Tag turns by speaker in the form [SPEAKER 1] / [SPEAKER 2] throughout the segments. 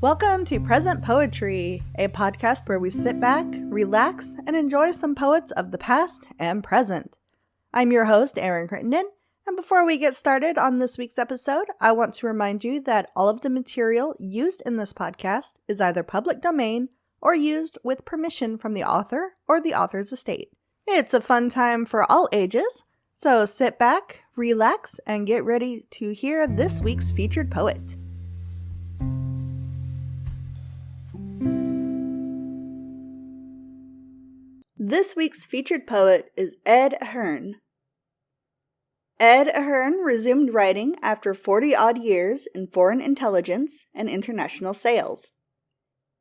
[SPEAKER 1] Welcome to Present Poetry, a podcast where we sit back, relax, and enjoy some poets of the past and present. I'm your host, Ahern, and before we get started on this week's episode, I want to remind you that all of the material used in this podcast is either public domain or used with permission from the author or the author's estate. It's a fun time for all ages, so sit back, relax, and get ready to hear this week's featured poet. This week's featured poet is Ahern. Ahern resumed writing after 40-odd years in foreign intelligence and international sales.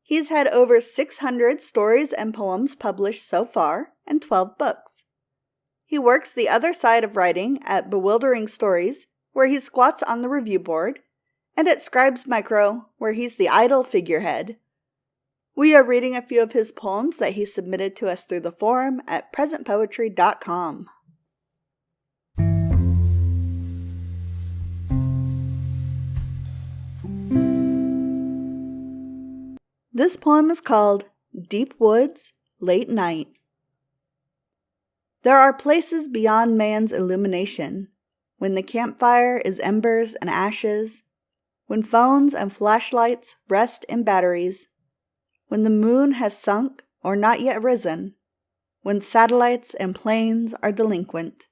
[SPEAKER 1] He's had over 600 stories and poems published so far and 12 books. He works the other side of writing at Bewildering Stories, where he squats on the review board, and at Scribes Micro, where he's the idle figurehead. We are reading a few of his poems that he submitted to us through the forum at presentpoetry.com. This poem is called Deep Woods, Late Night. There are places beyond man's illumination, when the campfire is embers and ashes, when phones and flashlights rest in batteries, when the moon has sunk or not yet risen, when satellites and planes are delinquent.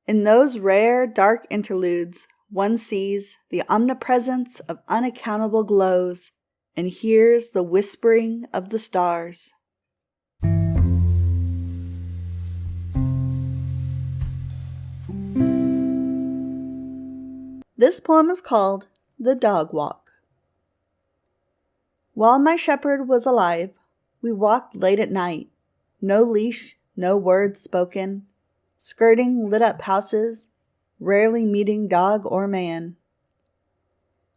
[SPEAKER 1] In those rare, dark interludes, one sees the omnipresence of unaccountable glows and hears the whispering of the stars. This poem is called The Dog Walk. While my shepherd was alive, we walked late at night, no leash, no words spoken, skirting lit-up houses, rarely meeting dog or man.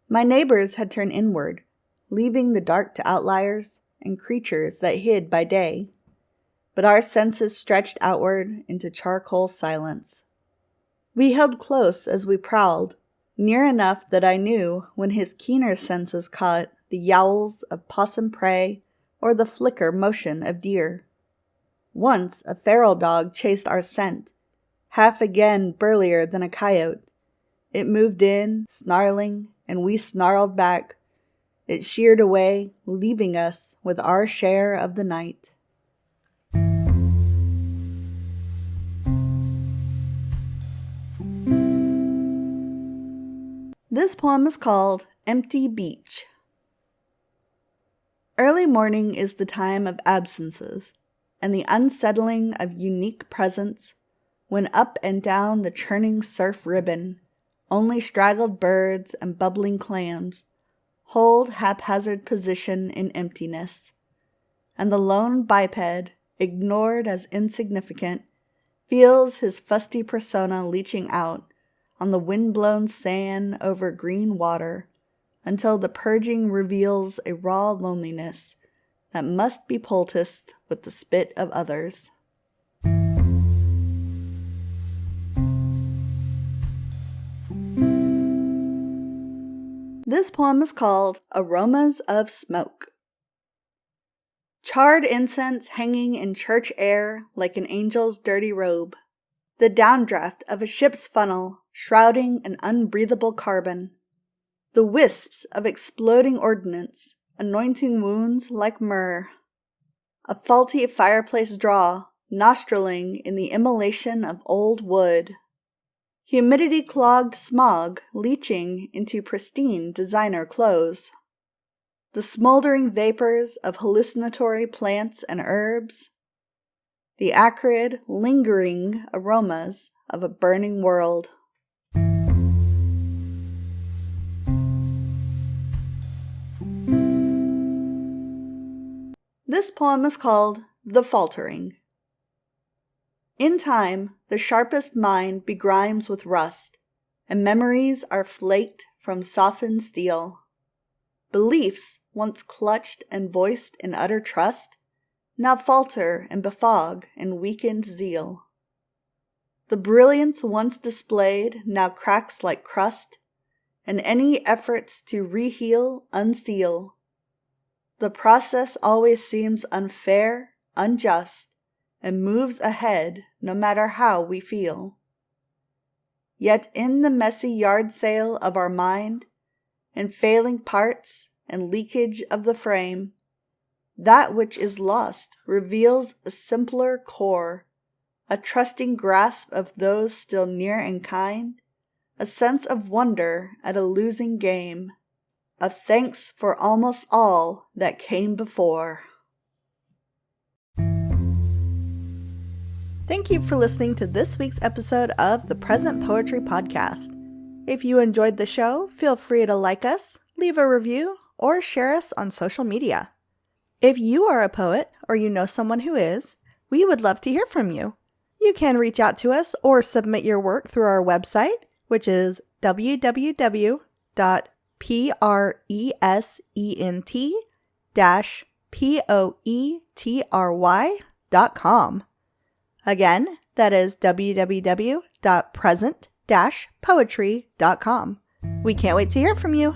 [SPEAKER 1] My neighbors had turned inward, leaving the dark to outliers and creatures that hid by day, but our senses stretched outward into charcoal silence. We held close as we prowled, near enough that I knew when his keener senses caught the yowls of possum prey or the flicker motion of deer. Once a feral dog chased our scent, half again burlier than a coyote. It moved in, snarling, and we snarled back. It sheared away, leaving us with our share of the night. This poem is called Empty Beach. Early morning is the time of absences and the unsettling of unique presence, when up and down the churning surf ribbon, only straggled birds and bubbling clams hold haphazard position in emptiness, and the lone biped, ignored as insignificant, feels his fusty persona leaching out on the wind-blown sand over green water, until the purging reveals a raw loneliness that must be poulticed with the spit of others. This poem is called Aromas of Smoke. Charred incense hanging in church air like an angel's dirty robe. The downdraft of a ship's funnel shrouding an unbreathable carbon. The wisps of exploding ordnance, anointing wounds like myrrh. A faulty fireplace draw, nostriling in the immolation of old wood. Humidity-clogged smog leaching into pristine designer clothes. The smoldering vapors of hallucinatory plants and herbs. The acrid, lingering aromas of a burning world. This poem is called The Faltering. In time, the sharpest mind begrimes with rust, and memories are flaked from softened steel. Beliefs, once clutched and voiced in utter trust, now falter and befog in weakened zeal. The brilliance once displayed now cracks like crust, and any efforts to reheal unseal. The process always seems unfair, unjust, and moves ahead no matter how we feel. Yet in the messy yard sale of our mind, and failing parts and leakage of the frame, that which is lost reveals a simpler core, a trusting grasp of those still near and kind, a sense of wonder at a losing game, a thanks for almost all that came before. Thank you for listening to this week's episode of the Present Poetry Podcast. If you enjoyed the show, feel free to like us, leave a review, or share us on social media. If you are a poet or you know someone who is, we would love to hear from you. You can reach out to us or submit your work through our website, which is www.present-poetry.com. Again, that is www.present-poetry.com. We can't wait to hear from you.